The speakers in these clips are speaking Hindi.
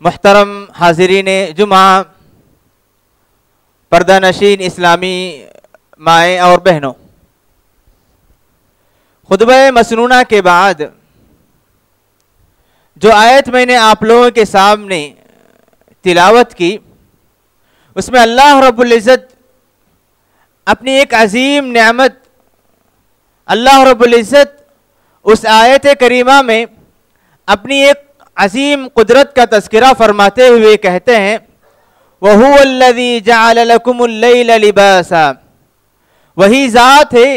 मुहतरम हाजिरीन जुमा, पर्दा नशीन इस्लामी माएँ और बहनों, खुतबा मसनूना के बाद जो आयत मैंने आप लोगों के सामने तिलावत की, उसमें अल्लाह रब्बुल इज़्ज़त अपनी एक अजीम नेमत, अल्लाह रब्बुल इज़्ज़त उस आयत करीमा में अपनी एक अजीम कुदरत का तज़किरा फरमाते हुए कहते हैं, वहुवल्लज़ी जअल लकुमुल लैला लिबासा, वही ज़ात है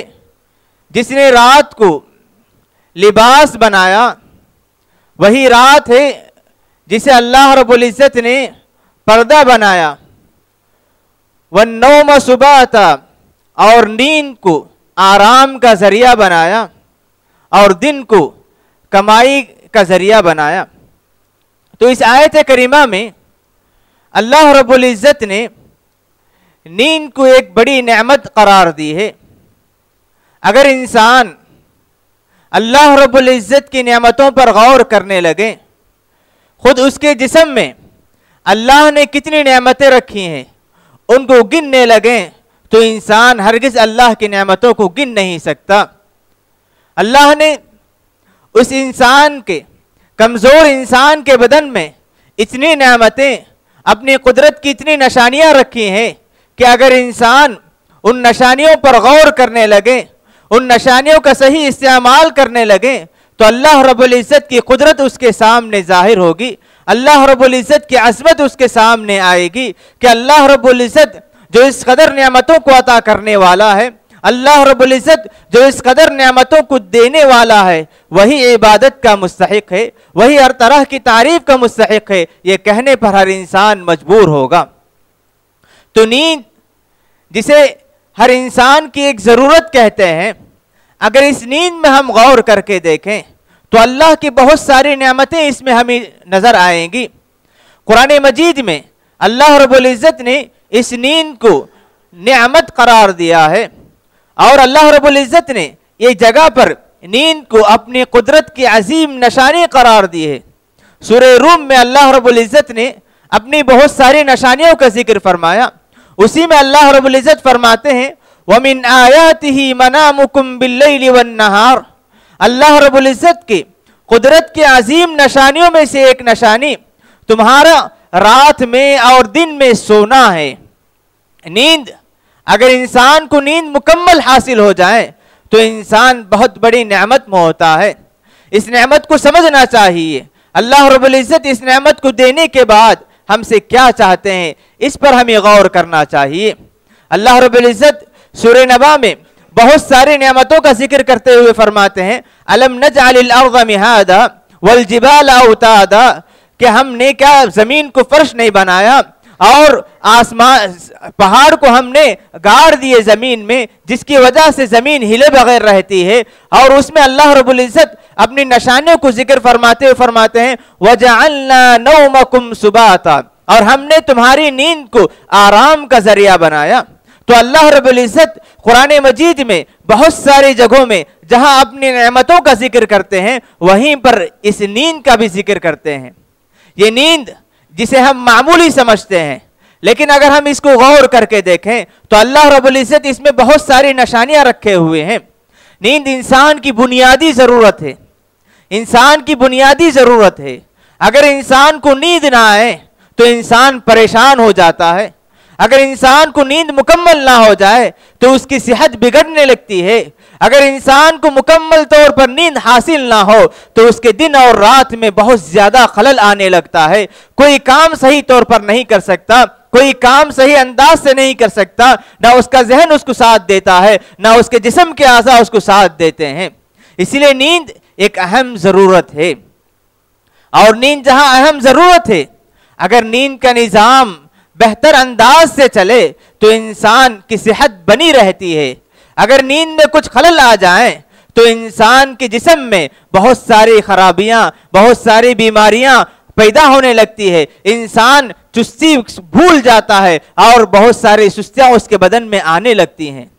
जिसने रात को लिबास बनाया, वही रात है जिसे अल्लाह रब्बुल इज़्ज़त ने पर्दा बनाया। वन्नौम सुबाता, और नींद को आराम का ज़रिया बनाया और दिन को कमाई का ज़रिया बनाया। तो इस आयत करीमा में अल्लाह रब्बुल इज़्ज़त ने नींद को एक बड़ी नेमत करार दी है। अगर इंसान अल्लाह रब्बुल इज़्ज़त की नेमतों पर गौर करने लगे, खुद उसके जिस्म में अल्लाह ने कितनी नेमतें रखी हैं उनको गिनने लगे, तो इंसान हरगिज़ अल्लाह की नेमतों को गिन नहीं सकता। अल्लाह ने उस इंसान के, कमज़ोर इंसान के बदन में इतनी नेमतें, अपनी कुदरत की इतनी निशानियाँ रखी हैं कि अगर इंसान उन निशानियों पर गौर करने लगे, उन निशानियों का सही इस्तेमाल करने लगे, तो अल्लाह रब्बुल इज़्ज़त की कुदरत उसके सामने ज़ाहिर होगी, अल्लाह रब्बुल इज़्ज़त की अज़मत उसके सामने आएगी कि अल्लाह रब्बुल इज़्ज़त जो इस कदर नेमतों को अता करने वाला है, अल्लाह रब्बुल इज़्ज़त जो इस कदर नेमतों को देने वाला है, वही इबादत का मुस्तहिक है, वही हर तरह की तारीफ का मुस्तहिक है, ये कहने पर हर इंसान मजबूर होगा। तो नींद जिसे हर इंसान की एक जरूरत कहते हैं, अगर इस नींद में हम गौर करके देखें तो अल्लाह की बहुत सारी नेमतें इसमें हमें नजर आएंगी। कुरान मजीद में अल्लाह रब्बुल इज्जत ने इस नींद को नेमत करार दिया है और अल्लाह रब्बुल इज्जत ने ये जगह पर नींद को अपनी कुदरत की अजीम निशानी करार दी है। सूरह रूम में अल्लाह रब्बुल इज्जत ने अपनी बहुत सारी निशानियों का जिक्र फरमाया। उसी में अल्लाह रब्बुल इज्जत फरमाते हैं वमिन आयातिही मनामुकुम बिल्लैलि वन्नहार। अल्लाह रब्बुल इज्जत की कुदरत की अजीम निशानियों में से एक निशानी तुम्हारा रात में और दिन में सोना है। नींद, अगर इंसान को नींद मुकम्मल हासिल हो जाए तो इंसान बहुत बड़ी नेमत में होता है। इस नेमत को समझना चाहिए। अल्लाह रब्बुल इज्जत इस नेमत को देने के बाद हमसे क्या चाहते हैं, इस पर हमें गौर करना चाहिए। अल्लाह रब्बुल इज्जत सूरह नबा में बहुत सारी नेमतों का जिक्र करते हुए फरमाते हैं अलम नजअलिल अर्ज़ मिहादा वल जिबाल औतादा, कि हमने क्या जमीन को फर्श नहीं बनाया और आसमान पहाड़ को हमने गाड़ दिए जमीन में, जिसकी वजह से जमीन हिले बगैर रहती है। और उसमें अल्लाह रब्बुल इज्जत अपनी निशानियों को जिक्र फरमाते हुए फरमाते हैं वजअलना नौमकुम सुबाता, और हमने तुम्हारी नींद को आराम का जरिया बनाया। तो अल्लाह रब्बुल इज्जत कुरान मजीद में बहुत सारी जगहों में जहां अपनी नेमतों का जिक्र करते हैं वहीं पर इस नींद का भी जिक्र करते हैं। ये नींद जिसे हम मामूली समझते हैं, लेकिन अगर हम इसको गौर करके देखें तो अल्लाह रब्बुल इज्जत इसमें बहुत सारी निशानियां रखे हुए हैं। नींद इंसान की बुनियादी जरूरत है, इंसान की बुनियादी जरूरत है। अगर इंसान को नींद ना आए तो इंसान परेशान हो जाता है। अगर इंसान को नींद मुकम्मल ना हो जाए तो उसकी सेहत बिगड़ने लगती है। अगर इंसान को मुकम्मल तौर पर नींद हासिल ना हो तो उसके दिन और रात में बहुत ज्यादा खलल आने लगता है। कोई काम सही तौर पर नहीं कर सकता, कोई काम सही अंदाज से नहीं कर सकता, ना उसका जहन उसको साथ देता है, ना उसके जिस्म के आज़ा उसको साथ देते हैं। इसीलिए नींद एक अहम जरूरत है। और नींद जहां अहम जरूरत है, अगर नींद का निजाम बेहतर अंदाज से चले तो इंसान की सेहत बनी रहती है। अगर नींद में कुछ खलल आ जाए तो इंसान के जिस्म में बहुत सारी खराबियां, बहुत सारी बीमारियां पैदा होने लगती है। इंसान चुस्ती भूल जाता है और बहुत सारी सुस्तियां उसके बदन में आने लगती हैं।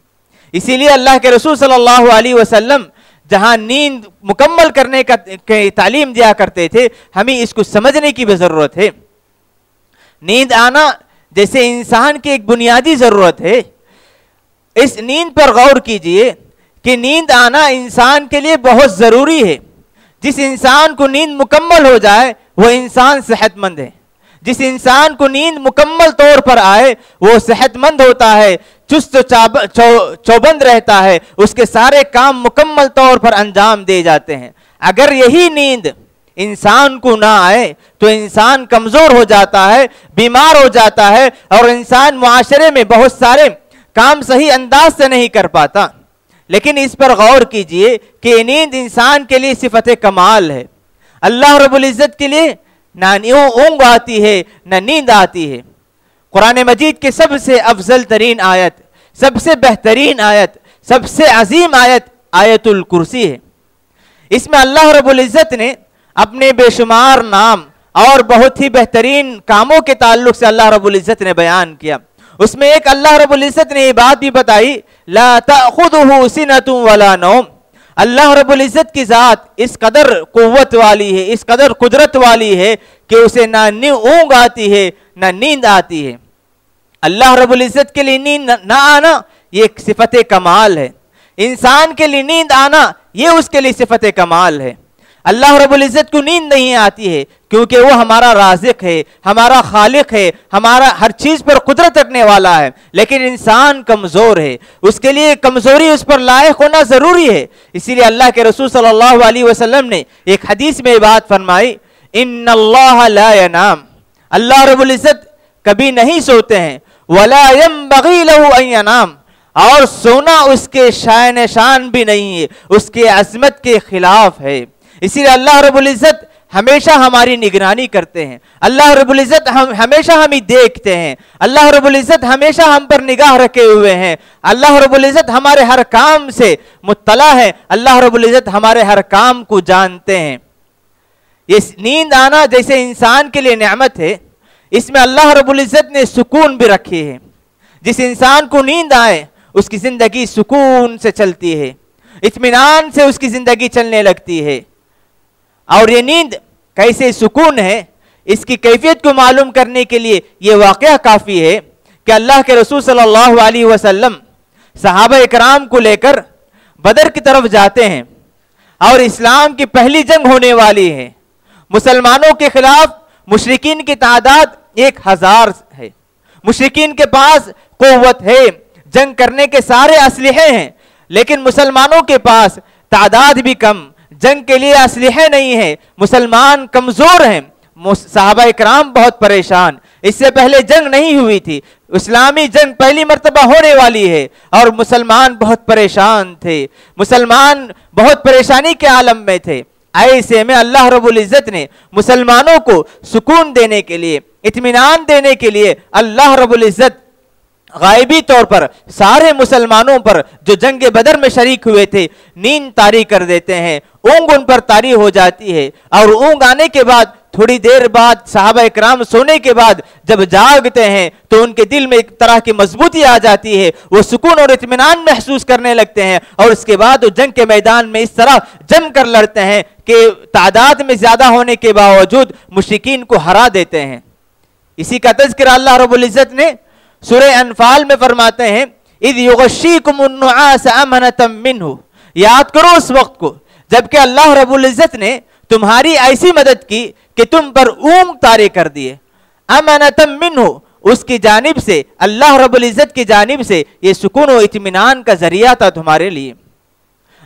इसीलिए अल्लाह के रसूल सल्लल्लाहु अलैहि वसल्लम जहां नींद मुकम्मल करने का तालीम दिया करते थे, हमें इसको समझने की भी जरूरत है। नींद आना जैसे इंसान की एक बुनियादी जरूरत है, इस नींद पर गौर कीजिए कि नींद आना इंसान के लिए बहुत जरूरी है। जिस इंसान को नींद मुकम्मल हो जाए वो इंसान सेहतमंद है। जिस इंसान को नींद मुकम्मल तौर पर आए वो सेहतमंद होता है, चुस्त चौबंद रहता है, उसके सारे काम मुकम्मल तौर पर अंजाम दे जाते हैं। अगर यही नींद इंसान को ना आए तो इंसान कमजोर हो जाता है, बीमार हो जाता है और इंसान मुआशरे में बहुत सारे काम सही अंदाज से नहीं कर पाता। लेकिन इस पर गौर कीजिए कि नींद इंसान के लिए सिफत कमाल है। अल्लाह रब्बुल इज्जत के लिए ना ऊंघ आती है ना नींद आती है। कुरान मजीद के सबसे अफजल तरीन आयत, सबसे बेहतरीन आयत, सबसे अजीम आयत आयतुल कुर्सी है। इसमें अल्लाह रब्बुल इज्जत ने अपने बेशुमार नाम और बहुत ही बेहतरीन कामों के ताल्लुक से अल्लाह रब्बुल इज्जत ने बयान किया। उसमें एक अल्लाह रब्बुल इज्जत ने ये बात भी बताई ला तअखुदुहु सिनतुन वला नौम। अल्लाह रब्बुल इज्जत की जात इस कदर कुव्वत वाली है, इस कदर कुदरत वाली है कि उसे ना ऊंघ आती है ना नींद आती है। अल्लाह रब्बुल इज्जत के लिए नींद ना आना ये एक सिफत कमाल है। इंसान के लिए नींद आना ये उसके लिए सिफत कमाल है। अल्लाह रब्बुल इज्जत को नींद नहीं आती है क्योंकि वो हमारा राज़िक है, हमारा खालिक है, हमारा हर चीज पर कुदरत रखने वाला है। लेकिन इंसान कमजोर है, उसके लिए कमजोरी उस पर लायक होना जरूरी है। इसीलिए अल्लाह के रसूल सल्लल्लाहु अलैहि वसल्लम ने एक हदीस में बात फरमाई इन्नल्लाह ला यनाम, अल्लाह रब्बुल इज्जत कभी नहीं सोते हैं, वला यंबगी लहु अन यनाम, और सोना उसके शान शान भी नहीं है, उसके अजमत के खिलाफ है। इसीलिए अल्लाह रब्बुल इज्जत हमेशा हमारी निगरानी करते हैं, अल्लाह रब्बुल इज्जत हमेशा हमें देखते हैं, अल्लाह रब्बुल इज्जत हमेशा हम पर निगाह रखे हुए हैं, अल्लाह रब्बुल इज्जत हमारे हर काम से मुत्तला है, अल्लाह रब्बुल इज्जत हमारे हर काम को जानते हैं। ये नींद आना जैसे इंसान के लिए नेमत है, इसमें अल्लाह रब्बुल इज्जत ने सुकून भी रखी है। जिस इंसान को नींद आए उसकी जिंदगी सुकून से चलती है, इत्मीनान से उसकी जिंदगी चलने लगती है। और ये नींद कैसे सुकून है, इसकी कैफियत को मालूम करने के लिए ये वाक़या काफ़ी है कि अल्लाह के रसूल सल्लल्लाहु अलैहि वसल्लम सहाबा इकराम को लेकर बदर की तरफ जाते हैं और इस्लाम की पहली जंग होने वाली है। मुसलमानों के खिलाफ मुशरिकीन की तादाद 1000 है। मुशरिकीन के पास कुव्वत है, जंग करने के सारे असलहे हैं, लेकिन मुसलमानों के पास तादाद भी कम, जंग के लिए असलहे नहीं है, मुसलमान कमजोर हैं। सहाबा इकराम बहुत परेशान, इससे पहले जंग नहीं हुई थी, इस्लामी जंग पहली मर्तबा होने वाली है और मुसलमान बहुत परेशान थे, मुसलमान बहुत परेशानी के आलम में थे। ऐसे में अल्लाह रब्बुल इज्जत ने मुसलमानों को सुकून देने के लिए, इत्मीनान देने के लिए अल्लाह रब्बुल इज्जत गायबी तौर पर सारे मुसलमानों पर जो जंग बदर में शरीक हुए थे नींद तारी कर देते हैं, ऊंग उन पर तारी हो जाती है। और ऊंग आने के बाद थोड़ी देर बाद सहाबा इकराम सोने के बाद जब जागते हैं तो उनके दिल में एक तरह की मजबूती आ जाती है, वो सुकून और इत्मीनान महसूस करने लगते हैं। और उसके बाद वो जंग के मैदान में इस तरह जम कर लड़ते हैं कि तादाद में ज्यादा होने के बावजूद मुशरिकीन को हरा देते हैं। इसी का तज़किरा अल्लाह रब्बुल इज्जत ने सूरह अनफाल में फरमाते हैं, इज़ युग़श्शीकुमुन नुआस अमनतम मिन्हु, याद करो उस वक्त को जबकि अल्लाह रब्बुल इज्जत ने तुम्हारी ऐसी मदद की कि तुम पर ऊंग तारे कर दिए। अमनतम मिन्हु, उसकी जानिब से, अल्लाह रब्बुल इज्जत की जानिब से ये सुकून और इत्मीनान का जरिया था तुम्हारे लिए।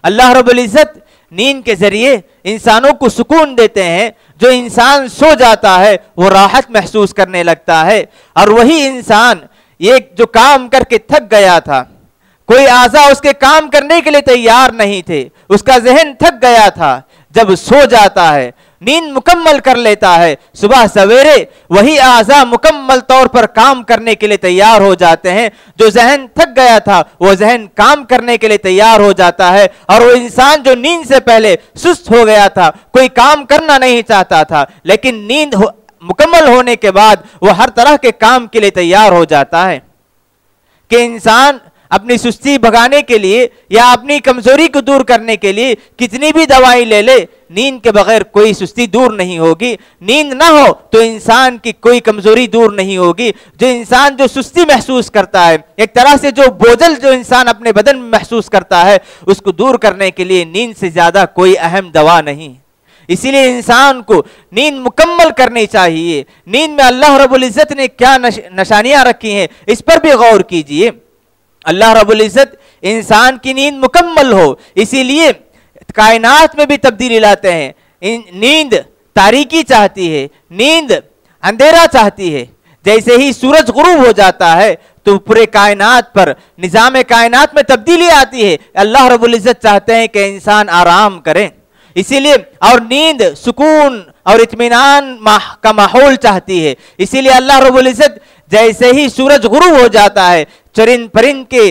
अल्लाह रब्बुल इज्जत नींद के जरिए इंसानों को सुकून देते हैं। जो इंसान सो जाता है वो राहत महसूस करने लगता है, और वही इंसान ये जो काम करके थक गया था, कोई आज़ा उसके काम करने के लिए तैयार नहीं थे, उसका जहन थक गया था, जब सो जाता है, नींद मुकम्मल कर लेता है, सुबह सवेरे वही आज़ा मुकम्मल तौर पर काम करने के लिए तैयार हो जाते हैं। जो जहन थक गया था वो जहन काम करने के लिए तैयार हो जाता है, और वो इंसान जो नींद से पहले सुस्त हो गया था, कोई काम करना नहीं चाहता था, लेकिन नींद मुकम्मल होने के बाद वो हर तरह के काम के लिए तैयार हो जाता है। कि इंसान अपनी सुस्ती भगाने के लिए या अपनी कमजोरी को दूर करने के लिए कितनी भी दवाई ले ले, नींद के बगैर कोई सुस्ती दूर नहीं होगी। नींद ना हो तो इंसान की कोई कमजोरी दूर नहीं होगी। जो इंसान जो सुस्ती महसूस करता है, एक तरह से जो बोझल जो इंसान अपने बदन में महसूस करता है, उसको दूर करने के लिए नींद से ज्यादा कोई अहम दवा नहीं। इसीलिए इंसान को नींद मुकम्मल करनी चाहिए। नींद में अल्लाह रब्बुल इज्जत ने क्या निशानियां रखी हैं, इस पर भी गौर कीजिए। अल्लाह रब्बुल इज्जत इंसान की नींद मुकम्मल हो, इसीलिए कायनात में भी तब्दीली लाते हैं। नींद तारीकी चाहती है, नींद अंधेरा चाहती है। जैसे ही सूरज गुरूब हो जाता है तो पूरे कायनात पर, निजाम कायनात में तब्दीली आती है। अल्लाह रब्बुल इज्जत चाहते हैं कि इंसान आराम करें, इसीलिए, और नींद सुकून और इत्मीनान का माहौल चाहती है। इसीलिए अल्लाह रब्बुल इज्जत जैसे ही सूरज गुरूब हो जाता है, चरिंद परिंद के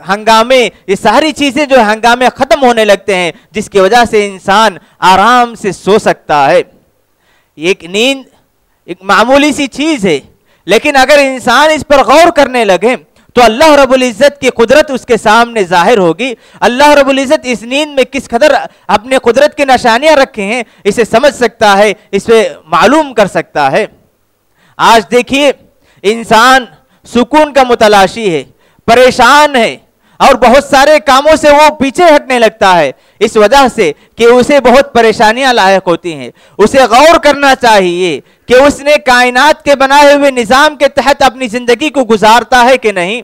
हंगामे, ये सारी चीजें जो हंगामे खत्म होने लगते हैं, जिसकी वजह से इंसान आराम से सो सकता है। एक नींद एक मामूली सी चीज है, लेकिन अगर इंसान इस पर गौर करने लगे तो अल्लाह रब्बुल इज्जत की कुदरत उसके सामने जाहिर होगी। अल्लाह रब्बुल इज्जत इस नींद में किस कदर अपने कुदरत की निशानियां रखे हैं, इसे समझ सकता है, इसे मालूम कर सकता है। आज देखिए, इंसान सुकून का मुतलाशी है, परेशान है, और बहुत सारे कामों से वो पीछे हटने लगता है, इस वजह से कि उसे बहुत परेशानियां लायक होती हैं। उसे गौर करना चाहिए कि उसने कायनात के बनाए हुए निजाम के तहत अपनी जिंदगी को गुजारता है कि नहीं,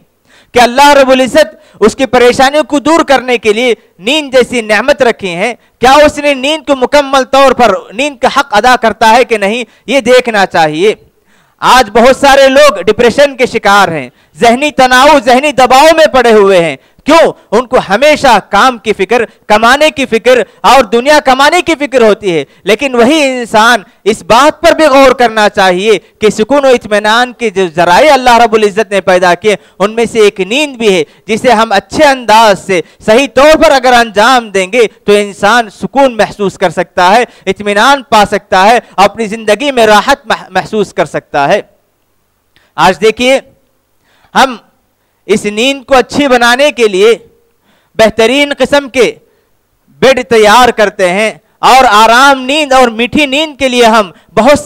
कि अल्लाह रब्बुल इज्जत उसकी परेशानियों को दूर करने के लिए नींद जैसी नेमत रखी है, क्या उसने नींद को मुकम्मल तौर पर नींद का हक अदा करता है कि नहीं, ये देखना चाहिए। आज बहुत सारे लोग डिप्रेशन के शिकार हैं, जहनी तनाव, जहनी दबाव में पड़े हुए हैं। क्यों? उनको हमेशा काम की फिक्र, कमाने की फिक्र और दुनिया कमाने की फिक्र होती है। लेकिन वही इंसान इस बात पर भी गौर करना चाहिए कि सुकून और इत्मीनान के जो जराए अल्लाह रब्बुल इज्जत ने पैदा किए, उनमें से एक नींद भी है, जिसे हम अच्छे अंदाज से सही तौर पर अगर अंजाम देंगे तो इंसान सुकून महसूस कर सकता है, इत्मीनान पा सकता है, अपनी जिंदगी में राहत महसूस कर सकता है। आज देखिए, हम इस नींद को अच्छी बनाने के लिए बेहतरीन किस्म के बेड तैयार करते हैं और आराम नींद और मीठी नींद के लिए हम बहुत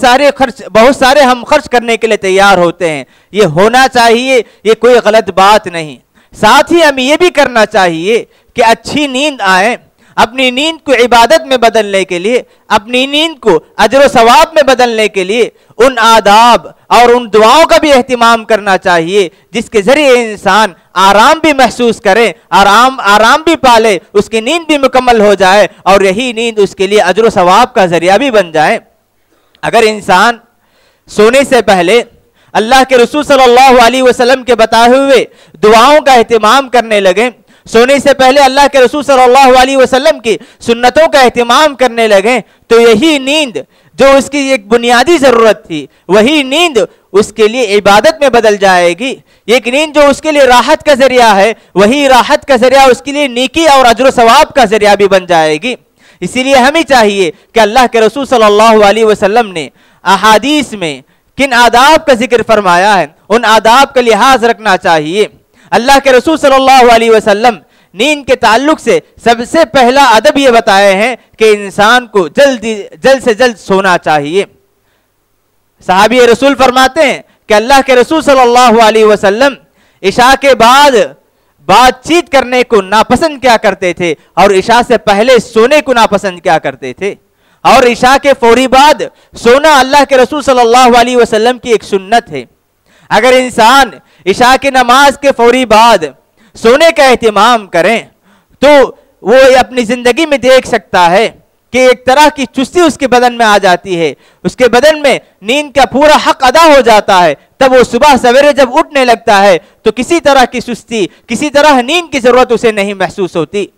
सारे हम खर्च करने के लिए तैयार होते हैं। ये होना चाहिए, ये कोई गलत बात नहीं। साथ ही हमें ये भी करना चाहिए कि अच्छी नींद आए, अपनी नींद को इबादत में बदलने के लिए, अपनी नींद को अजर व सवाब में बदलने के लिए उन आदाब और उन दुआओं का भी एहतिमाम करना चाहिए जिसके जरिए इंसान आराम भी महसूस करे, आराम भी पाले, उसकी नींद भी मुकम्मल हो जाए और यही नींद उसके लिए अजर व सवाब का जरिया भी बन जाए। अगर इंसान सोने से पहले अल्लाह के रसूल सल्लल्लाहु अलैहि वसल्लम के बताए हुए दुआओं का एहतिमाम करने लगे, सोने से पहले अल्लाह के रसूल सल्लल्लाहु अलैहि वसल्लम की सुन्नतों का एहतिमाम करने लगे, तो यही नींद जो उसकी एक बुनियादी जरूरत थी, वही नींद उसके लिए इबादत में बदल जाएगी। एक नींद जो उसके लिए राहत का जरिया है, वही राहत का जरिया उसके लिए नेकी और अजर सवाब का जरिया भी बन जाएगी। इसीलिए हमें चाहिए कि अल्लाह के रसूल सल्लल्लाहु अलैहि वसल्लम ने अहादीस में किन आदाब का जिक्र फरमाया है, उन आदाब का लिहाज रखना चाहिए। अल्लाह के रसूल सल्लल्लाहु अलैहि वसल्लम नींद के ताल्लुक से सबसे पहला अदब ये बताए हैं कि इंसान को जल्द से जल्द सोना चाहिए। सहाबी रसूल फरमाते हैं कि अल्लाह के रसूल सल्लल्लाहु अलैहि वसल्लम इशा के बाद बातचीत करने को नापसंद क्या करते थे और इशा से पहले सोने को नापसंद क्या करते थे, और इशा के फौरी बाद सोना अल्लाह के रसूल सल्लल्लाहु अलैहि वसल्लम की एक सुन्नत है। अगर इंसान इशा की नमाज के फौरी बाद सोने का एहतिमाम करें तो वो अपनी जिंदगी में देख सकता है कि एक तरह की चुस्ती उसके बदन में आ जाती है, उसके बदन में नींद का पूरा हक अदा हो जाता है। तब वो सुबह सवेरे जब उठने लगता है तो किसी तरह की सुस्ती, किसी तरह नींद की जरूरत उसे नहीं महसूस होती।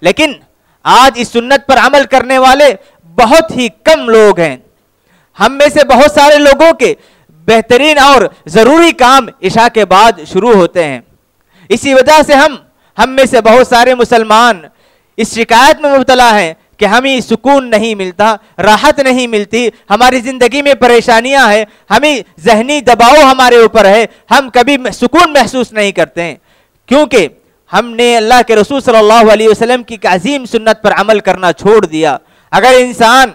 लेकिन आज इस सुन्नत पर अमल करने वाले बहुत ही कम लोग हैं। हम में से बहुत सारे लोगों के बेहतरीन और जरूरी काम इशा के बाद शुरू होते हैं। इसी वजह से हम में से बहुत सारे मुसलमान इस शिकायत में मुब्तला हैं कि हमें सुकून नहीं मिलता, राहत नहीं मिलती, हमारी जिंदगी में परेशानियां हैं, हमें जहनी दबाव हमारे ऊपर है, हम कभी सुकून महसूस नहीं करते हैं, क्योंकि हमने अल्लाह के रसूल सल्लल्लाहु अलैहि वसल्लम की अजीम सुन्नत पर अमल करना छोड़ दिया। अगर इंसान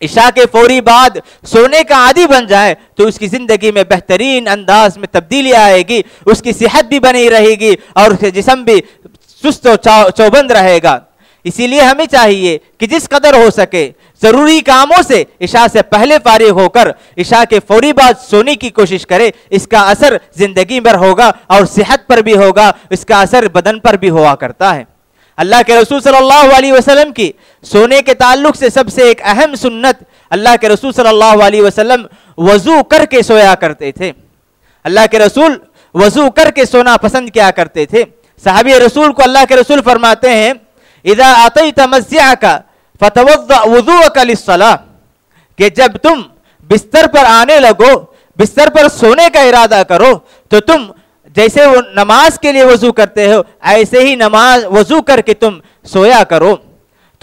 इशा के फौरी बाद सोने का आदी बन जाए तो उसकी जिंदगी में बेहतरीन अंदाज में तब्दीली आएगी, उसकी सेहत भी बनी रहेगी और उसका जिस्म भी सुस्त और चौबंद रहेगा। इसीलिए हमें चाहिए कि जिस कदर हो सके जरूरी कामों से इशा से पहले फारिग होकर इशा के फौरी बाद सोने की कोशिश करे। इसका असर जिंदगी पर होगा और सेहत पर भी होगा, इसका असर बदन पर भी हुआ करता है। अल्लाह के रसूल सल्लल्लाहु अलैहि वसल्लम की सोने के ताल्लुक से सबसे एक अहम सुन्नत, अल्लाह के रसूल सल्लल्लाहु अलैहि वसल्लम वजू करके सोया करते थे। अल्लाह के रसूल वजू करके सोना पसंद किया करते थे। सहाबी रसूल को अल्लाह के रसूल फरमाते हैं, इदा अतैत मस्जिअका फतवद्दा वुज़ूअका लिस्सलाह, कि जब तुम बिस्तर पर आने लगो, बिस्तर पर सोने का इरादा करो, तो तुम जैसे वो नमाज के लिए वजू करते हो ऐसे ही नमाज वजू करके तुम सोया करो।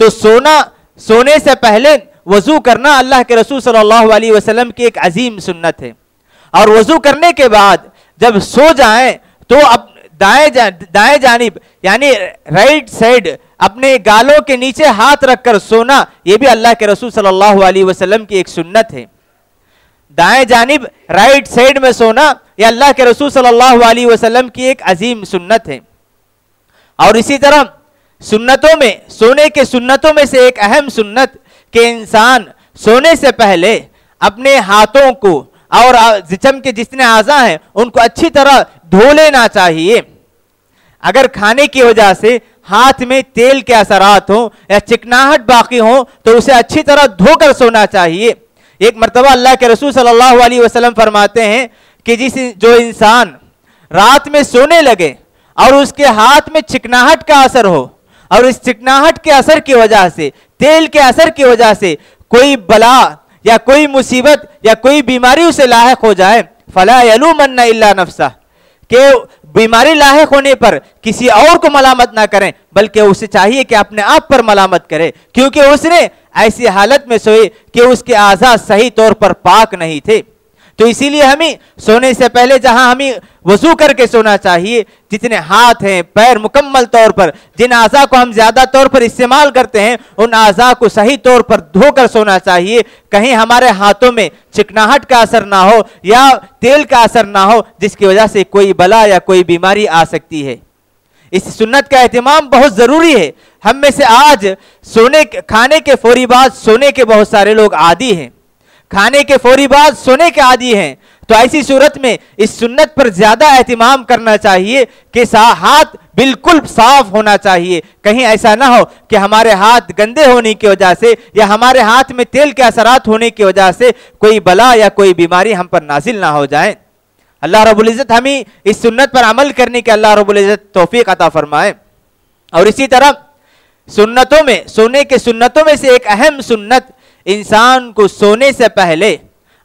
तो सोने से पहले वजू करना अल्लाह के रसूल सल्लल्लाहु अलैहि वसल्लम की एक अजीम सुन्नत है। और वजू करने के बाद जब सो जाएं तो अब दाएं जानिब यानी राइट साइड अपने गालों के नीचे हाथ रखकर सोना, यह भी अल्लाह के रसूल सल्लल्लाहु अलैहि वसल्लम की एक सुन्नत है। दाएं जानिब राइट साइड में सोना यह अल्लाह के रसूल सल्लल्लाहु अलैहि वसल्लम की एक अजीम सुन्नत है। और इसी तरह सुन्नतों में, सोने के सुन्नतों में से एक अहम सुन्नत कि इंसान सोने से पहले अपने हाथों को और जिस्म के जितने आज़ा हैं उनको अच्छी तरह धो लेना चाहिए। अगर खाने की वजह से हाथ में तेल के असरात हो या चिकनाहट बाकी हो तो उसे अच्छी तरह धोकर सोना चाहिए। एक मर्तबा अल्लाह के रसूल सल्लल्लाहु अलैहि वसल्लम फरमाते हैं कि जो इंसान रात में सोने लगे और उसके हाथ में चिकनाहट का असर हो, और इस चिकनाहट के असर की वजह से, तेल के असर की वजह से कोई बला या कोई मुसीबत या कोई बीमारी उसे लाहिक हो जाए, फला यलूमन्ना इल्ला नफ्सा, कि बीमारी लाहिक होने पर किसी और को मलामत ना करें, बल्कि उसे चाहिए कि अपने आप पर मलामत करे, क्योंकि उसने ऐसी हालत में सोए कि उसके आज़ा सही तौर पर पाक नहीं थे। तो इसीलिए हमें सोने से पहले जहां हमें वजू करके सोना चाहिए, जितने हाथ हैं पैर मुकम्मल तौर पर, जिन आज़ा को हम ज्यादा तौर पर इस्तेमाल करते हैं, उन आज़ा को सही तौर पर धोकर सोना चाहिए। कहीं हमारे हाथों में चिकनाहट का असर ना हो या तेल का असर ना हो, जिसकी वजह से कोई बला या कोई बीमारी आ सकती है। इस सुन्नत का एहतिमाम बहुत जरूरी है। हम में से आज खाने के फौरी बाद सोने के बहुत सारे लोग आदी हैं, खाने के फौरी बाद सोने के आदी हैं। तो ऐसी सूरत में इस सुन्नत पर ज्यादा एहतिमाम करना चाहिए कि हाथ बिल्कुल साफ होना चाहिए। कहीं ऐसा ना हो कि हमारे हाथ गंदे होने की वजह से या हमारे हाथ में तेल के असरात होने की वजह से कोई बला या कोई बीमारी हम पर नाजिल ना हो जाए। अल्लाह रब्बुल इज्जत हमें इस सुन्नत पर अमल करने के अल्लाह रब्बुल इज्जत तौफीक अता फरमाए। और इसी तरह सुन्नतों में, सोने के सुन्नतों में से एक अहम सुन्नत, इंसान को सोने से पहले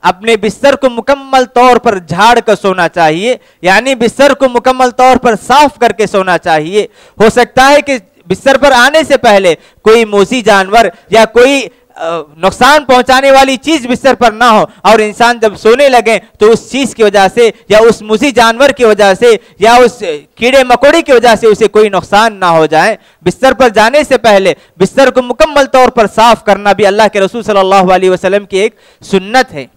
अपने बिस्तर को मुकम्मल तौर पर झाड़ कर सोना चाहिए, यानी बिस्तर को मुकम्मल तौर पर साफ करके सोना चाहिए। हो सकता है कि बिस्तर पर आने से पहले कोई मोसी जानवर या कोई नुकसान पहुंचाने वाली चीज बिस्तर पर ना हो, और इंसान जब सोने लगे तो उस चीज की वजह से या उस मुसी जानवर की वजह से या उस कीड़े मकोड़े की वजह से उसे कोई नुकसान ना हो जाए। बिस्तर पर जाने से पहले बिस्तर को मुकम्मल तौर पर साफ करना भी अल्लाह के रसूल सल्लल्लाहु अलैहि वसल्लम की एक सुन्नत है।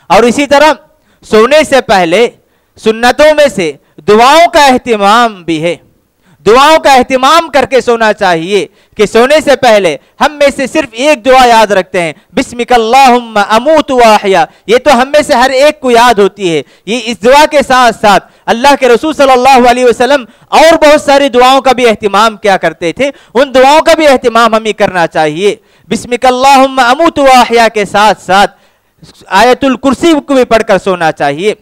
और इसी तरह सोने से पहले सुन्नतों में से दुआओं का एहतिमाम भी है। दुआओं का एहतिमाम करके सोना चाहिए कि सोने से पहले हम में से सिर्फ एक दुआ याद रखते हैं, बिस्मिकल्लाहुम्मा अमूतु व अहया। ये तो हम में से हर एक को याद होती है। ये इस दुआ के साथ साथ अल्लाह के रसूल सल्लल्लाहु अलैहि वसल्लम और बहुत सारी दुआओं का भी एहतिमाम किया करते थे, उन दुआओं का भी एहतिमाम हमें करना चाहिए। बिस्मिकल्लाहुम्मा अमूतु व अहया के साथ साथ आयतुल कुर्सी को भी पढ़कर सोना चाहिए।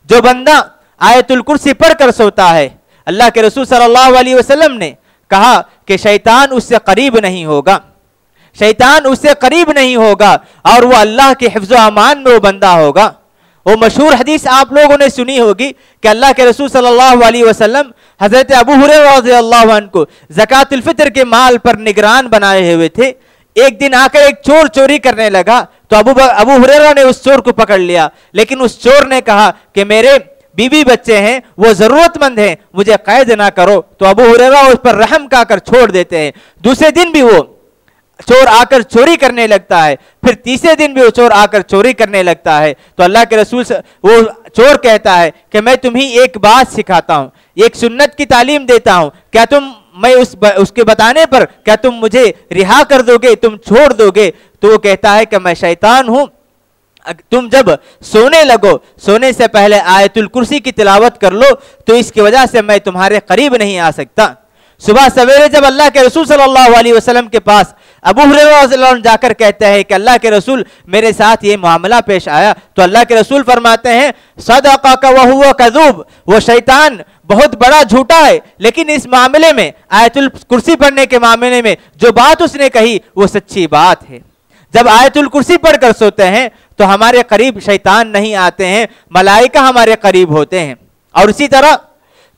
जो बंदा आयतुल कुर्सी पढ़कर सोता है, अल्लाह के रसूल सल्लल्लाहु अलैहि वसल्लम ने कहा कि शैतान उससे करीब नहीं होगा, शैतान उससे करीब नहीं होगा और वो अल्लाह के हिफ्ज़ व अमान में वो बंदा होगा। वो मशहूर हदीस आप लोगों ने सुनी होगी कि अल्लाह के रसूल सल्लल्लाहु अलैहि वसल्लम हजरत अबू हुरैरा रज़ियल्लाहु अन्हु को ज़कातुल फितर के माल पर निगरान बनाए हुए थे। एक दिन आकर एक चोर चोरी करने लगा तो अबू हुरैरा ने उस चोर को पकड़ लिया, लेकिन उस चोर ने कहा कि मेरे बीवी बच्चे हैं, वो जरूरतमंद हैं, मुझे कैद ना करो। तो अबू हुरैरा उस पर रहम कर छोड़ देते हैं। दूसरे दिन भी वो चोर आकर चोरी करने लगता है, फिर तीसरे दिन भी वो चोर आकर चोरी करने लगता है। तो अल्लाह के रसूल वो चोर कहता है कि मैं तुम्हें एक बात सिखाता हूं, एक सुन्नत की तालीम देता हूं, क्या तुम मैं उसके बताने पर क्या तुम मुझे रिहा कर दोगे, तुम छोड़ दोगे? तो वो कहता है कि मैं शैतान हूं, तुम जब सोने लगो, सोने से पहले आयतुल कुर्सी की तिलावत कर लो, तो इसकी वजह से मैं तुम्हारे करीब नहीं आ सकता। सुबह सवेरे जब अल्लाह के रसूल सल्लल्लाहु अलैहि वसल्लम के पास अबू हुरैरा रज़ियल्लाहु अन्हु जाकर कहते हैं कि अल्लाह के रसूल मेरे साथ ये मामला पेश आया, तो अल्लाह के रसूल फरमाते हैं सदक़का व हुवा कज़ूब, वो शैतान बहुत बड़ा झूठा है, लेकिन इस मामले में आयतुल कुर्सी पढ़ने के मामले में जो बात उसने कही वो सच्ची बात है। जब आयतुल कुर्सी पढ़कर सोते हैं तो हमारे करीब शैतान नहीं आते हैं, मलाइका हमारे करीब होते हैं। और इसी तरह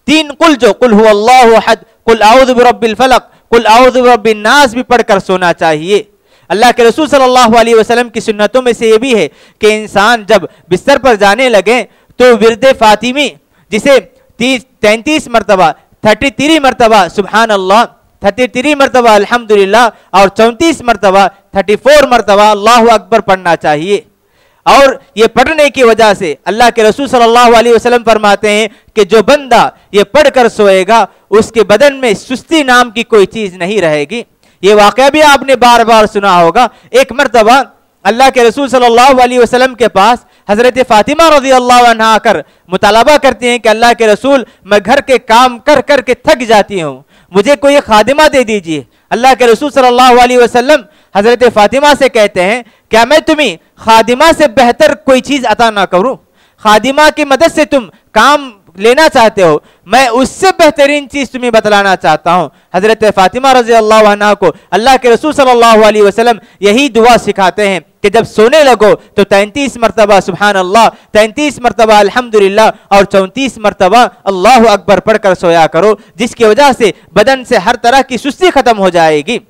तीन कुल, जो कुल हुवल्लाहु अहद, कुल औज़ु बिरब्बिल फलक, कुल औज़ु बिरब्बिन नास भी पढ़कर सोना चाहिए। अल्लाह के रसूल सल्लल्लाहु अलैहि वसल्लम की सुन्नतों में से ये भी है कि इंसान जब बिस्तर पर जाने लगे तो विरदे फातिमी, जिसे 33 मरतबा 33 मरतबा सुबहान अल्लाह, 33 मरतबा अल्हम्दुलिल्लाह और 34 मरतबा 34 मरतबा अल्लाहु अकबर पढ़ना चाहिए। और ये पढ़ने की वजह से अल्लाह के रसूल सल्लल्लाहु अलैहि वसल्लम फरमाते हैं कि जो बंदा ये पढ़कर सोएगा उसके बदन में सुस्ती नाम की कोई चीज नहीं रहेगी। ये वाकया भी आपने बार बार सुना होगा। एक मरतबा अल्लाह के रसूल सल्लल्लाहु अलैहि वसल्लम के पास हजरत फातिमा रज़ियल्लाहु अन्हा आकर मुतालबा करती हैं कि अल्लाह के रसूल मैं घर के काम कर कर के थक जाती हूँ, मुझे कोई खादिमा दे दीजिए। अल्लाह के रसूल सल्लल्लाहु अलैहि वसल्लम हजरत फातिमा से कहते हैं, क्या मैं तुम्हें खादिमा से बेहतर कोई चीज अता ना करूं? खादिमा की मदद से तुम काम लेना चाहते हो, मैं उससे बेहतरीन चीज तुम्हें बतलाना चाहता हूं। हजरत फातिमा रजी अल्लाह अन्हा को अल्लाह के रसूल सल्लल्लाहु अलैहि वसल्लम यही दुआ सिखाते हैं कि जब सोने लगो तो 33 मरतबा सुभान अल्लाह, 33 मरतबा अल्हम्दुलिल्लाह और 34 मरतबा अल्लाहु अकबर पढ़कर सोया करो, जिसकी वजह से बदन से हर तरह की सुस्ती खत्म हो जाएगी।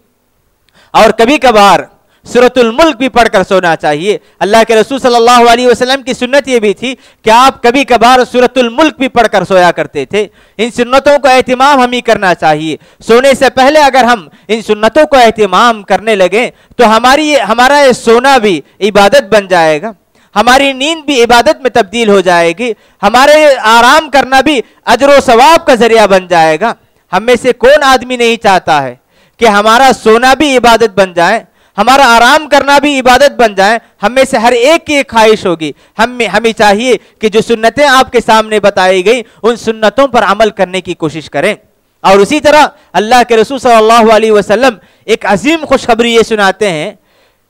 और कभी कभार सूरतुल मुल्क भी पढ़कर सोना चाहिए। अल्लाह के रसूल सल्लल्लाहु अलैहि वसल्लम की सुन्नत ये भी थी कि आप कभी कभार सूरतुल मुल्क भी पढ़कर सोया करते थे। इन सुन्नतों का एहतिमाम हम ही करना चाहिए। सोने से पहले अगर हम इन सुन्नतों का एहतिमाम करने लगे तो हमारा ये सोना भी इबादत बन जाएगा, हमारी नींद भी इबादत में तब्दील हो जाएगी, हमारे आराम करना भी अजर व सवाब का जरिया बन जाएगा। हम में से कौन आदमी नहीं चाहता है कि हमारा सोना भी इबादत बन जाए, हमारा आराम करना भी इबादत बन जाए? हम में से हर एक की एक ख्वाहिश होगी। हमें चाहिए कि जो सुन्नतें आपके सामने बताई गई उन सुन्नतों पर अमल करने की कोशिश करें। और उसी तरह अल्लाह के रसूल सल्लल्लाहु अलैहि वसल्लम एक अजीम खुशखबरी ये सुनाते हैं,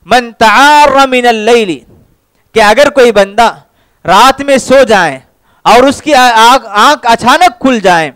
मन तआर्र मिनल लैली, कि अगर कोई बंदा रात में सो जाए और उसकी आंख अचानक खुल जाए,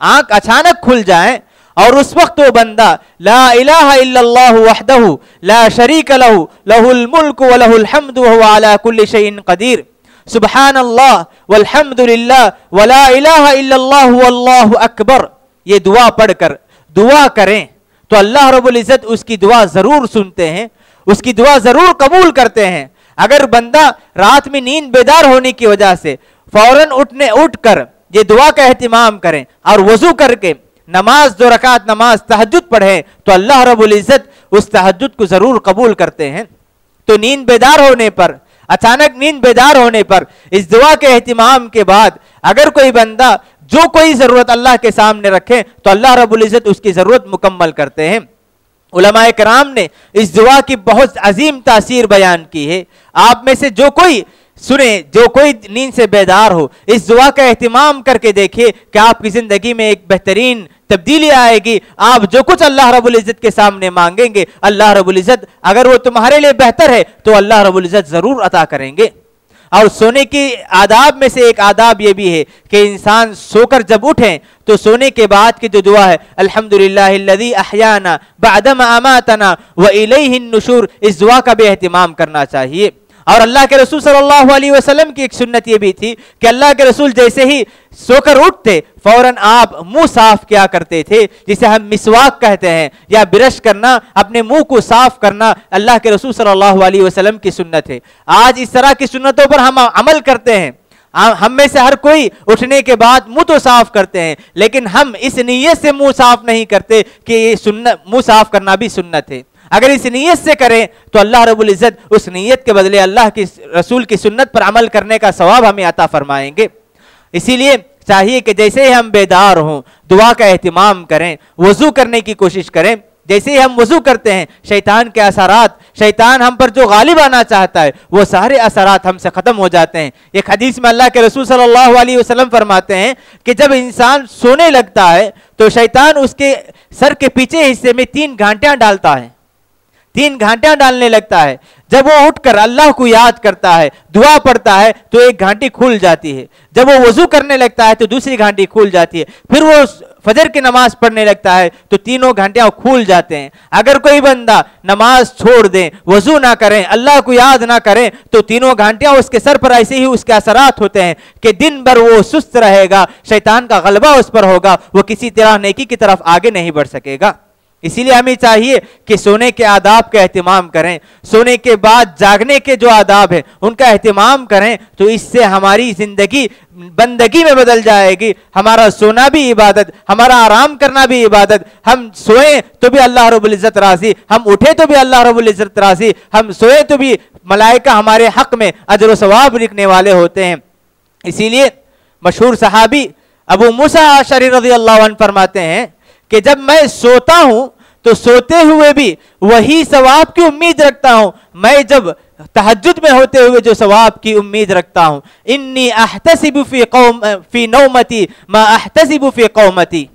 आंख अचानक खुल जाए और उस वक्त वो बंदा ला इलाहा इल्लल्लाहु वहदहु ला शरीक लहु लहुल मुल्क व लहुल हम्दु व हुवा अला कुल्लि शैइन कदीर सुब्हानल्लाह वल्हम्दुलिल्लाह व ला इलाहा इल्लल्लाहु वल्लाहु अकबर, ये दुआ पढ़कर दुआ करें तो अल्लाह रब्बुल इज्जत उसकी दुआ जरूर सुनते हैं, उसकी दुआ जरूर कबूल करते हैं। अगर बंदा रात में नींद बेदार होने की वजह से फौरन उठकर ये दुआ का एहतिमाम करें और वजू करके नमाज 2 रकात नमाज तहज्जुद पढ़े तो अल्लाह रब्बुल इज्जत उस तहज्जुद को जरूर कबूल करते हैं। तो नींद बेदार होने पर, अचानक नींद बेदार होने पर इस दुआ के एहतिमाम के बाद अगर कोई बंदा जो कोई जरूरत अल्लाह के सामने रखे तो अल्लाह रब्बुल इज्जत उसकी जरूरत मुकम्मल करते हैं। उलमाए कराम ने इस दुआ की बहुत अजीम तासीर बयान की है। आप में से जो कोई सुने, जो कोई नींद से बेदार हो, इस दुआ का एहतिमाम करके देखिए कि आपकी जिंदगी में एक बेहतरीन तब्दीली आएगी। आप जो कुछ अल्लाह रब्बुल इज्जत के सामने मांगेंगे अल्लाह रब्बुल इज्जत अगर वो तुम्हारे लिए बेहतर है तो अल्लाह रब्बुल इज्जत जरूर अता करेंगे। और सोने की आदाब में से एक आदाब ये भी है कि इंसान सोकर जब उठे तो सोने के बाद की जो दुआ है अल्हम्दुलिल्लाहिल्लज़ी अहयाना बअदमा अमातना व इलैहिन नुशूर, इस दुआ का भी एहतिमाम करना चाहिए। और अल्लाह के रसूल सल्लल्लाहु अलैहि वसल्लम की एक सुन्नत ये भी थी कि अल्लाह के रसूल जैसे ही सोकर उठते फौरन आप मुंह साफ किया करते थे, जिसे हम मिसवाक कहते हैं, या ब्रश करना, अपने मुंह को साफ करना अल्लाह के रसूल सल्लल्लाहु अलैहि वसल्लम की सुन्नत है। आज इस तरह की सुन्नतों पर हम अमल करते हैं। हम में से हर कोई उठने के बाद मुंह तो साफ करते हैं, लेकिन हम इस नीयत से मुंह साफ नहीं करते कि ये सुन्नत, मुंह साफ करना भी सुन्नत है। अगर इस नीयत से करें तो अल्लाह रब्बुल इज्जत उस नीयत के बदले अल्लाह की रसूल की सुन्नत पर अमल करने का सवाब हमें अता फरमाएंगे। इसीलिए चाहिए कि जैसे ही हम बेदार हों दुआ का एहतिमाम करें, वजू करने की कोशिश करें। जैसे ही हम वजू करते हैं शैतान के असरात, शैतान हम पर जो गालिब आना चाहता है वो सारे असरात हमसे खत्म हो जाते हैं। एक हदीस में अल्लाह के रसूल सल्लल्लाहु अलैहि वसल्लम फरमाते हैं कि जब इंसान सोने लगता है तो शैतान उसके सर के पीछे हिस्से में 3 घंटियां डालता है, 3 घंटियां डालने लगता है। जब वो उठकर अल्लाह को याद करता है, दुआ पढ़ता है तो एक घंटी खुल जाती है। जब वो वजू करने लगता है तो दूसरी घंटी खुल जाती है। फिर वो फजर की नमाज पढ़ने लगता है तो तीनों घंटियां खुल जाते हैं। अगर कोई बंदा नमाज छोड़ दे, वजू ना करें, अल्लाह को याद ना करें तो तीनों घंटियां उसके सर पर ऐसे ही उसके असरात होते हैं कि दिन भर वो सुस्त रहेगा, शैतान का गलबा उस पर होगा, वो किसी तरह नेकी की तरफ आगे नहीं बढ़ सकेगा। इसीलिए हमें चाहिए कि सोने के आदाब का एहतिमाम करें, सोने के बाद जागने के जो आदाब है उनका एहतिमाम करें, तो इससे हमारी जिंदगी बंदगी में बदल जाएगी। हमारा सोना भी इबादत, हमारा आराम करना भी इबादत। हम सोए तो भी अल्लाह रब्बुल इज्जत राजी, हम उठे तो भी अल्लाह रब्बुल इज्जत राजी, हम सोए तो भी मलाइका हमारे हक में अजर सवाब लिखने वाले होते हैं। इसीलिए मशहूर सहाबी अबू मूसा अशअरी रज़ियल्लाहु अन्हु फरमाते हैं कि जब मैं सोता हूं तो सोते हुए भी वही सवाब की उम्मीद रखता हूं मैं जब तहज्जुद में होते हुए जो सवाब की उम्मीद रखता हूं। इन्नी अहतसिबु फी नौमती मा अहतसिबु फी कौमती,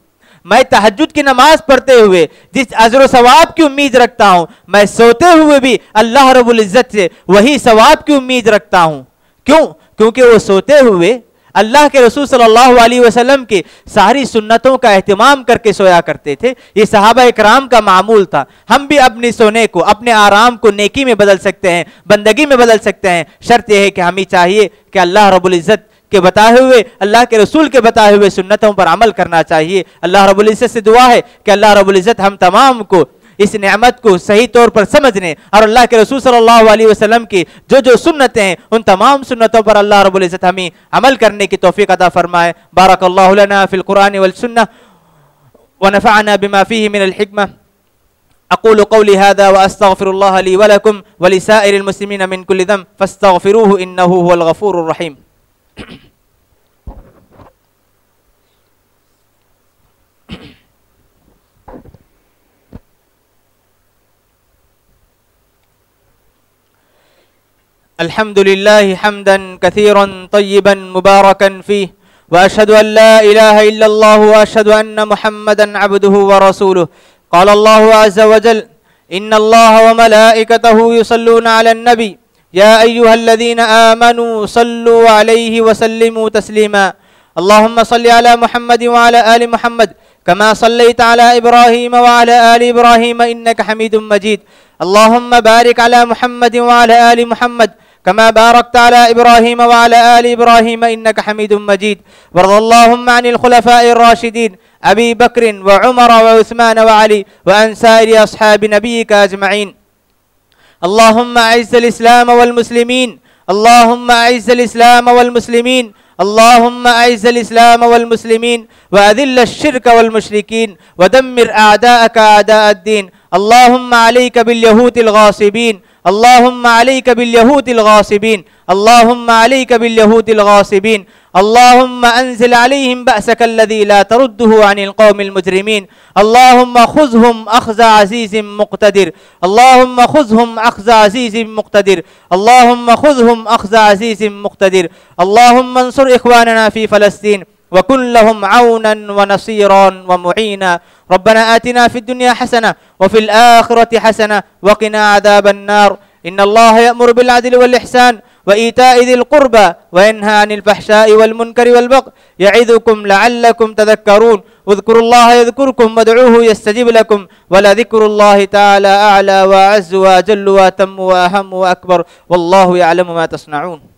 मैं तहज्जुद की नमाज पढ़ते हुए जिस अजर सवाब की उम्मीद रखता हूं, मैं सोते हुए भी अल्लाह रब्बुल इज्जत से वही सवाब की उम्मीद रखता हूं। क्यों? क्योंकि वो सोते हुए अल्लाह के रसूल सल्लल्लाहु अलैहि वसल्लम की सारी सुन्नतों का एहतमाम करके सोया करते थे। ये सहाबा इकराम का मामूल था। हम भी अपने सोने को, अपने आराम को नेकी में बदल सकते हैं, बंदगी में बदल सकते हैं। शर्त यह है कि हमें चाहिए कि अल्लाह रब्बुल इज्जत के बताए हुए, अल्लाह के रसूल के बताए हुए सुन्नतों पर अमल करना चाहिए। अल्लाह रब्बुल इज्जत से दुआ है कि अल्लाह रब्बुल इज्जत हम तमाम को इस नेमत को सही तौर पर समझने और अल्लाह के रसूल सल्लल्लाहु अलैहि वसल्लम की जो जो सुन्नतें हैं उन तमाम सुन्नतों पर अल्लाह रब्बुल इज्जत हमें अमल करने की तौफीक अता फरमाए। बारकल्लाहु लना फिल कुरान वल सुन्नह व नफअना बिमा फीहि मिनल हिकमह। अक़ूलु क़ौली हाज़ा व अस्तग़फ़िरुल्लाह ली व लकुम व लिसाइरिल मुस्लिमीन मिन कुल्लि ज़ंब फस्तग़फ़िरूहु इन्नहु हुवल गफ़ूरुर रहीम। अल्हम्दुलिल्लाहि हम्दन कसीरन तय्यिबन मुबारकन फीह व अशहदु अन ला इलाहा इल्लल्लाह व अशहदु अन्ना मुहम्मदन अब्दुहु व रसूलुहु। क़ाल अल्लाहु अज़्ज़ व जल इन्नल्लाहा व मलाइकतहु युसल्लूना अलन नबी या अय्युहल्लज़ीना आमनू सल्लू अलैहि व सल्लिमू तस्लीमा। अल्लाहुम्मा सल्लि अला मुहम्मद व अला आलि मुहम्मद कमा सल्लैता अला इब्राहीम व अला आलि इब्राहीम इन्नका हमीदुम मजीद। अल्लाहुम्मा बारिक अला मुहम्मद व अला आलि मुहम्मद कमा बारकता अला इब्राहीम व अला आलि इब्राहीम इन्नका हमीदुम मजीद। वरज़ल्लाहुम्मा अनिल खुलफ़ाइर राशिदीन अबी बकर व उमर व उस्मान व अली व अन साइरि अस्हाबि नबिय्यिका अजमईन। अल्लाहुम्मा अइज़्ज़िल इस्लाम वल मुस्लिमीन, अल्लाहुम्मा अइज़्ज़िल इस्लाम वल मुस्लिमीन, अल्लाहुम्मा अइज़्ज़िल इस्लाम वल मुस्लिमीन व अज़िल्ल शिर्क वल मुशरिकीन व दम्मिर अअदाअका अअदाअद्दीन। अल्लाहुम्मा अलैका बिल यहूदिल गासिबीन, अल्लाहुम्मा अलैका बिल यहूदिल गासिबीन, अल्लाहुम्मा अलैका बिल यहूदिल गासिबीन। अल्लाहुम्मा अंज़िल अलैहिम बअसकल्लज़ी ला तरुद्दुहु अनिल क़ौमिल मुजरिमीन। अल्लाहुम्मा खुज़हुम अख़्ज़ अज़ीज़िम मुक़्तदिर, अल्लाहुम्मा खुज़हुम अख़्ज़ अज़ीज़िम मुक़्तदिर, अल्लाहुम्मा खुज़हुम अख़्ज़ अज़ीज़िम मुक़्तदिर। अल्लाहुम्मा अंसुर इख़वानना फ़ी फ़लस्तीन वकुन लहुम औनन व नसीरन व मुईना। रब्बना आतिना फ़िद दुनिया हसना व फ़िल आखिरति हसना व क़िना अज़ाबन नार। इन्नल्लाह यअमुरु बिल अदलि वल इहसान व ईताइ ज़िल क़ुर्बा व यन्हा अनिल फ़हशाइ वल मुनकरि वल बग़य यዒज़ुकुम लअल्लकुम तज़क्करून। उज़्कुरुल्लाह यज़्कुरुकुम वदऊहु यस्तजिब लकुम व लज़िक्रुल्लाहि तआला अअला व अज़्ज़ व अजल्ल व अतम्मु व अहम्मु व अकबर वल्लाहु यअलमु मा तस्नऊन।